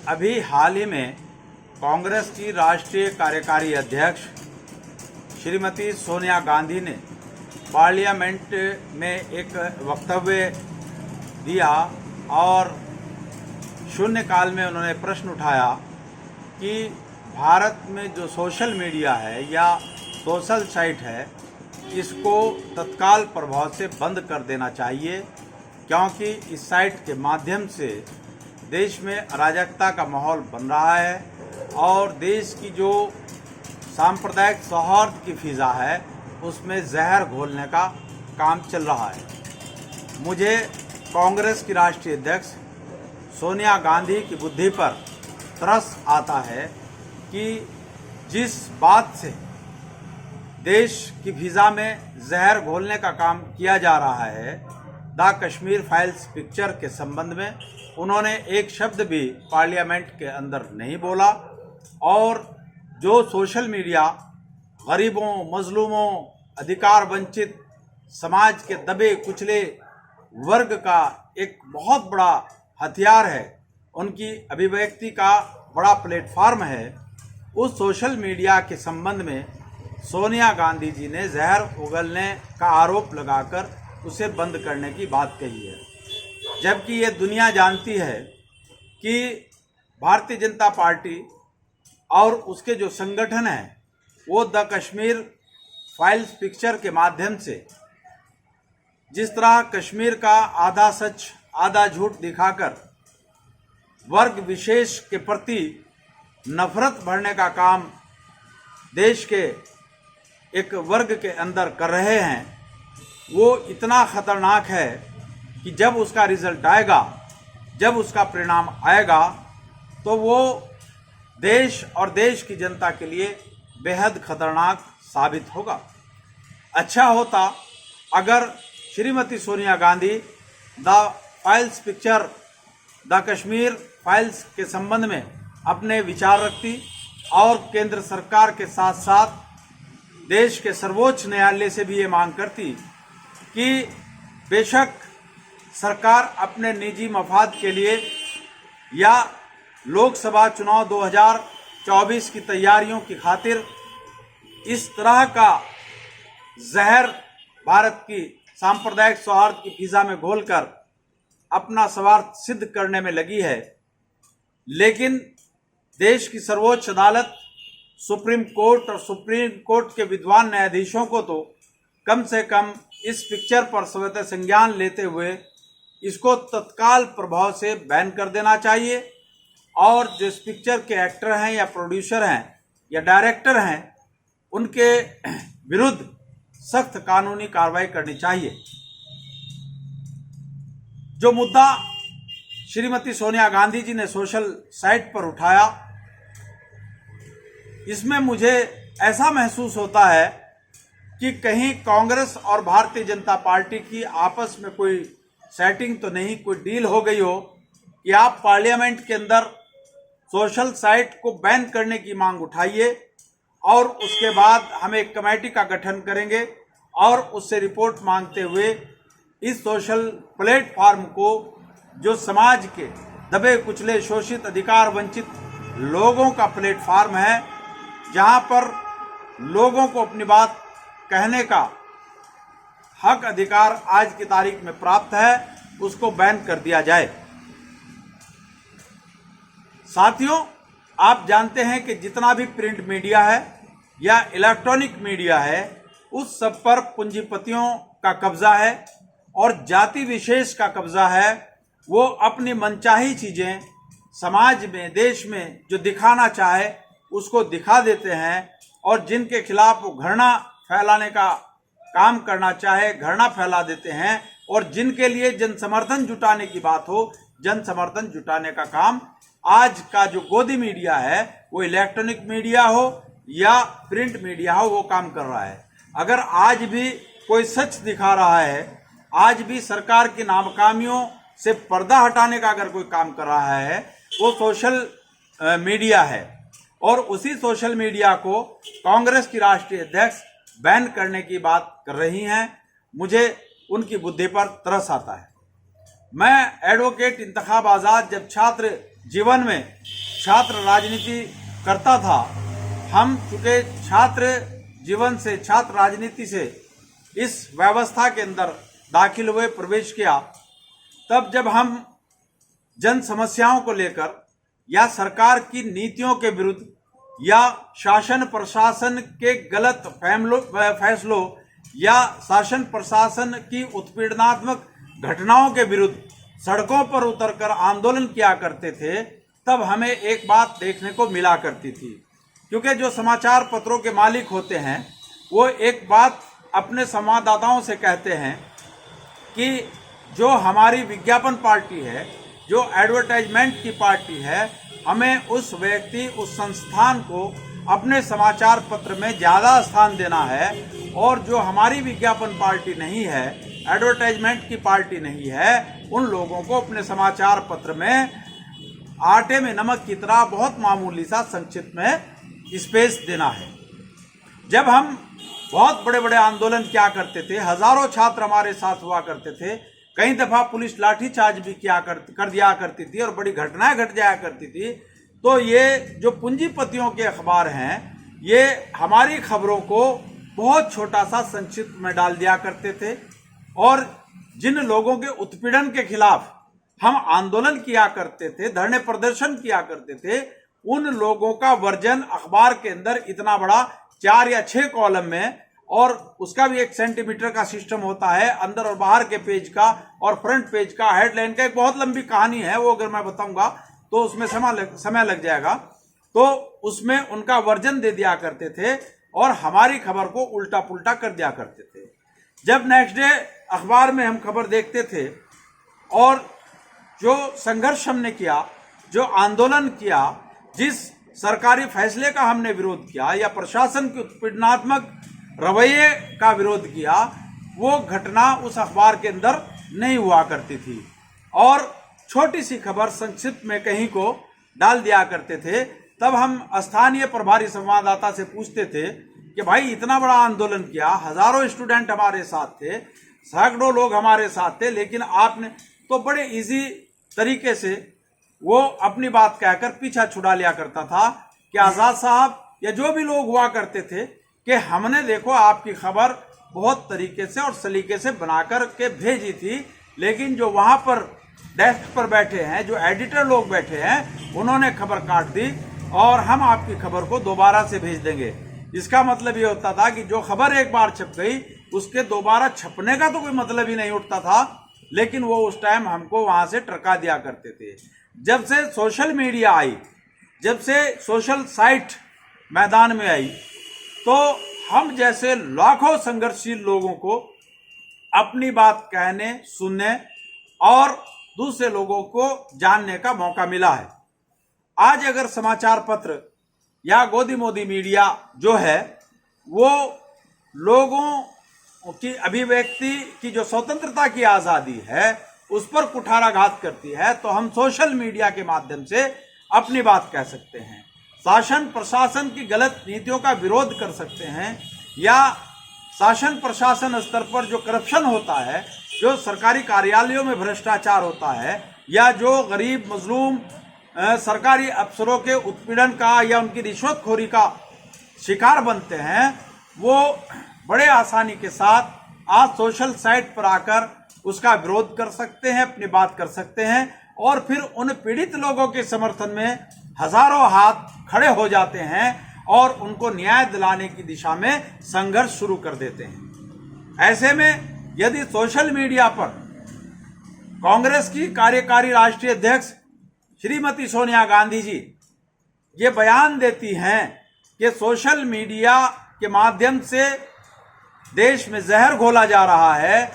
अभी हाल ही में कांग्रेस की राष्ट्रीय कार्यकारी अध्यक्ष श्रीमती सोनिया गांधी ने पार्लियामेंट में एक वक्तव्य दिया और शून्यकाल में उन्होंने प्रश्न उठाया कि भारत में जो सोशल मीडिया है या सोशल साइट है, इसको तत्काल प्रभाव से बंद कर देना चाहिए, क्योंकि इस साइट के माध्यम से देश में अराजकता का माहौल बन रहा है और देश की जो सांप्रदायिक सौहार्द की फिजा है उसमें जहर घोलने का काम चल रहा है। मुझे कांग्रेस की राष्ट्रीय अध्यक्ष सोनिया गांधी की बुद्धि पर तरस आता है कि जिस बात से देश की फिजा में जहर घोलने का काम किया जा रहा है, द कश्मीर फाइल्स पिक्चर के संबंध में उन्होंने एक शब्द भी पार्लियामेंट के अंदर नहीं बोला और जो सोशल मीडिया गरीबों, मजलूमों, अधिकार वंचित समाज के दबे कुचले वर्ग का एक बहुत बड़ा हथियार है, उनकी अभिव्यक्ति का बड़ा प्लेटफार्म है, उस सोशल मीडिया के संबंध में सोनिया गांधी जी ने जहर उगलने का आरोप लगाकर उसे बंद करने की बात कही है। जबकि ये दुनिया जानती है कि भारतीय जनता पार्टी और उसके जो संगठन हैं वो द कश्मीर फाइल्स पिक्चर के माध्यम से जिस तरह कश्मीर का आधा सच आधा झूठ दिखाकर वर्ग विशेष के प्रति नफरत भरने का काम देश के एक वर्ग के अंदर कर रहे हैं, वो इतना खतरनाक है कि जब उसका रिजल्ट आएगा, जब उसका परिणाम आएगा, तो वो देश और देश की जनता के लिए बेहद खतरनाक साबित होगा। अच्छा होता अगर Shrimati Sonia Gandhi the files picture, the Kashmir files के संबंध में अपने विचार रखती और केंद्र सरकार के साथ साथ देश के सर्वोच्च न्यायालय से भी ये मांग करती कि बेशक सरकार अपने निजी मफाद के लिए या लोकसभा चुनाव 2024 की तैयारियों की खातिर इस तरह का जहर भारत की सांप्रदायिक सौहार्द की फिजा में घोलकर अपना स्वार्थ सिद्ध करने में लगी है, लेकिन देश की सर्वोच्च अदालत, सुप्रीम कोर्ट और सुप्रीम कोर्ट के विद्वान न्यायाधीशों को तो कम से कम इस पिक्चर पर स्वतः संज्ञान लेते हुए इसको तत्काल प्रभाव से बैन कर देना चाहिए और जो इस पिक्चर के एक्टर हैं या प्रोड्यूसर हैं या डायरेक्टर हैं उनके विरुद्ध सख्त कानूनी कार्रवाई करनी चाहिए। जो मुद्दा श्रीमती सोनिया गांधी जी ने सोशल साइट पर उठाया, इसमें मुझे ऐसा महसूस होता है कि कहीं कांग्रेस और भारतीय जनता पार्टी की आपस में कोई सेटिंग तो नहीं, कोई डील हो गई हो कि आप पार्लियामेंट के अंदर सोशल साइट को बैन करने की मांग उठाइए और उसके बाद हम एक कमेटी का गठन करेंगे और उससे रिपोर्ट मांगते हुए इस सोशल प्लेटफार्म को, जो समाज के दबे कुचले शोषित अधिकार वंचित लोगों का प्लेटफार्म है, जहां पर लोगों को अपनी बात कहने का हक अधिकार आज की तारीख में प्राप्त है, उसको बैन कर दिया जाए। साथियों, आप जानते हैं कि जितना भी प्रिंट मीडिया है या इलेक्ट्रॉनिक मीडिया है, उस सब पर पूंजीपतियों का कब्जा है और जाति विशेष का कब्जा है। वो अपनी मनचाही चीजें समाज में, देश में जो दिखाना चाहे उसको दिखा देते हैं और जिनके खिलाफ वो घृणा फैलाने का काम करना चाहे घृणा फैला देते हैं और जिनके लिए जन समर्थन जुटाने की बात हो, जन समर्थन जुटाने का काम आज का जो गोदी मीडिया है, वो इलेक्ट्रॉनिक मीडिया हो या प्रिंट मीडिया हो, वो काम कर रहा है। अगर आज भी कोई सच दिखा रहा है, आज भी सरकार की नाकामियों से पर्दा हटाने का अगर कोई काम कर रहा है, वो सोशल मीडिया है और उसी सोशल मीडिया को कांग्रेस की राष्ट्रीय अध्यक्ष बैन करने की बात कर रही हैं। मुझे उनकी बुद्धि पर तरस आता है। मैं एडवोकेट इंतखाब आज़ाद जब छात्र जीवन में छात्र राजनीति करता था, हम चूंकि छात्र जीवन से, छात्र राजनीति से इस व्यवस्था के अंदर दाखिल हुए, प्रवेश किया, तब जब हम जन समस्याओं को लेकर या सरकार की नीतियों के विरुद्ध या शासन प्रशासन के गलत फैसलों या शासन प्रशासन की उत्पीड़नात्मक घटनाओं के विरुद्ध सड़कों पर उतरकर आंदोलन किया करते थे, तब हमें एक बात देखने को मिला करती थी। क्योंकि जो समाचार पत्रों के मालिक होते हैं वो एक बात अपने संवाददाताओं से कहते हैं कि जो हमारी विज्ञापन पार्टी है, जो एडवर्टाइजमेंट की पार्टी है, हमें उस व्यक्ति, उस संस्थान को अपने समाचार पत्र में ज़्यादा स्थान देना है, और जो हमारी विज्ञापन पार्टी नहीं है, एडवर्टाइजमेंट की पार्टी नहीं है, उन लोगों को अपने समाचार पत्र में आटे में नमक की तरह बहुत मामूली सा संक्षिप्त में स्पेस देना है। जब हम बहुत बड़े बड़े आंदोलन किया करते थे, हजारों छात्र हमारे साथ हुआ करते थे, कई दफा पुलिस लाठीचार्ज भी कर दिया करती थी और बड़ी घटनाएं घट जाया करती थी, तो ये जो पूंजीपतियों के अखबार हैं, ये हमारी खबरों को बहुत छोटा सा संक्षिप्त में डाल दिया करते थे, और जिन लोगों के उत्पीड़न के खिलाफ हम आंदोलन किया करते थे, धरने प्रदर्शन किया करते थे, उन लोगों का वर्जन अखबार के अंदर इतना बड़ा 4 या 6 कॉलम में, और उसका भी 1 सेंटीमीटर का सिस्टम होता है, अंदर और बाहर के पेज का और फ्रंट पेज का, हेडलाइन का, एक बहुत लंबी कहानी है, वो अगर मैं बताऊंगा तो उसमें समय लग जाएगा। तो उसमें उनका वर्जन दे दिया करते थे और हमारी खबर को उल्टा पुल्टा कर दिया करते थे। जब नेक्स्ट डे अखबार में हम खबर देखते थे और जो संघर्ष हमने किया, जो आंदोलन किया, जिस सरकारी फैसले का हमने विरोध किया या प्रशासन के उत्पीड़नात्मक रवैये का विरोध किया, वो घटना उस अखबार के अंदर नहीं हुआ करती थी, और छोटी सी खबर संक्षिप्त में कहीं को डाल दिया करते थे। तब हम स्थानीय प्रभारी संवाददाता से पूछते थे कि भाई इतना बड़ा आंदोलन किया, हजारों स्टूडेंट हमारे साथ थे, सैकड़ों लोग हमारे साथ थे, लेकिन आपने तो बड़े इजी तरीके से वो अपनी बात कहकर पीछा छुड़ा लिया करता था कि आज़ाद साहब या जो भी लोग हुआ करते थे कि हमने देखो आपकी खबर बहुत तरीके से और सलीके से बनाकर के भेजी थी, लेकिन जो वहां पर डेस्क पर बैठे हैं, जो एडिटर लोग बैठे हैं, उन्होंने खबर काट दी और हम आपकी खबर को दोबारा से भेज देंगे। इसका मतलब ये होता था कि जो खबर एक बार छप गई उसके दोबारा छपने का तो कोई मतलब ही नहीं उठता था, लेकिन वो उस टाइम हमको वहां से टरका दिया करते थे। जब से सोशल मीडिया आई, जब से सोशल साइट मैदान में आई, तो हम जैसे लाखों संघर्षशील लोगों को अपनी बात कहने, सुनने और दूसरे लोगों को जानने का मौका मिला है। आज अगर समाचार पत्र या गोदी मोदी मीडिया जो है वो लोगों की अभिव्यक्ति की जो स्वतंत्रता की आज़ादी है उस पर कुठाराघात करती है, तो हम सोशल मीडिया के माध्यम से अपनी बात कह सकते हैं, शासन प्रशासन की गलत नीतियों का विरोध कर सकते हैं, या शासन प्रशासन स्तर पर जो करप्शन होता है, जो सरकारी कार्यालयों में भ्रष्टाचार होता है, या जो गरीब मजलूम सरकारी अफसरों के उत्पीड़न का या उनकी रिश्वतखोरी का शिकार बनते हैं, वो बड़े आसानी के साथ आज सोशल साइट पर आकर उसका विरोध कर सकते हैं, अपनी बात कर सकते हैं, और फिर उन पीड़ित लोगों के समर्थन में हजारों हाथ खड़े हो जाते हैं और उनको न्याय दिलाने की दिशा में संघर्ष शुरू कर देते हैं। ऐसे में यदि सोशल मीडिया पर कांग्रेस की कार्यकारी राष्ट्रीय अध्यक्ष श्रीमती सोनिया गांधी जी ये बयान देती हैं कि सोशल मीडिया के माध्यम से देश में जहर घोला जा रहा है,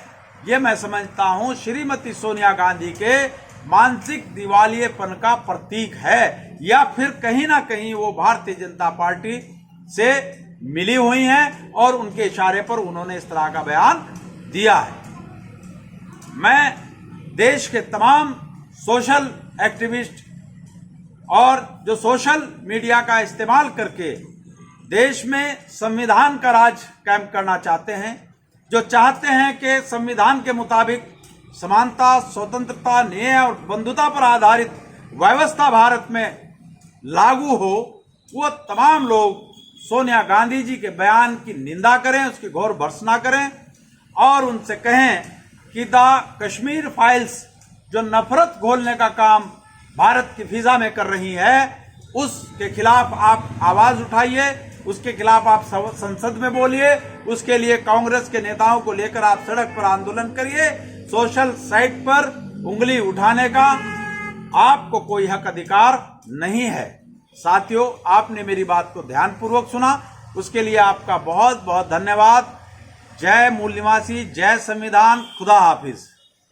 ये मैं समझता हूं श्रीमती सोनिया गांधी के मानसिक दिवालियेपन का प्रतीक है, या फिर कहीं ना कहीं वो भारतीय जनता पार्टी से मिली हुई हैं और उनके इशारे पर उन्होंने इस तरह का बयान दिया है। मैं देश के तमाम सोशल एक्टिविस्ट और जो सोशल मीडिया का इस्तेमाल करके देश में संविधान का राज कायम करना चाहते हैं, जो चाहते हैं कि संविधान के मुताबिक समानता, स्वतंत्रता, न्याय और बंधुता पर आधारित व्यवस्था भारत में लागू हो, वो तमाम लोग सोनिया गांधी जी के बयान की निंदा करें, उसकी घोर भर्त्सना करें और उनसे कहें कि द कश्मीर फाइल्स जो नफरत घोलने का काम भारत की फिजा में कर रही है, उसके खिलाफ आप आवाज उठाइए, उसके खिलाफ आप संसद में बोलिए, उसके लिए कांग्रेस के नेताओं को लेकर आप सड़क पर आंदोलन करिए। सोशल साइट पर उंगली उठाने का आपको कोई हक अधिकार नहीं है। साथियों, आपने मेरी बात को ध्यानपूर्वक सुना, उसके लिए आपका बहुत बहुत धन्यवाद। जय मूल निवासी, जय संविधान, खुदा हाफिज।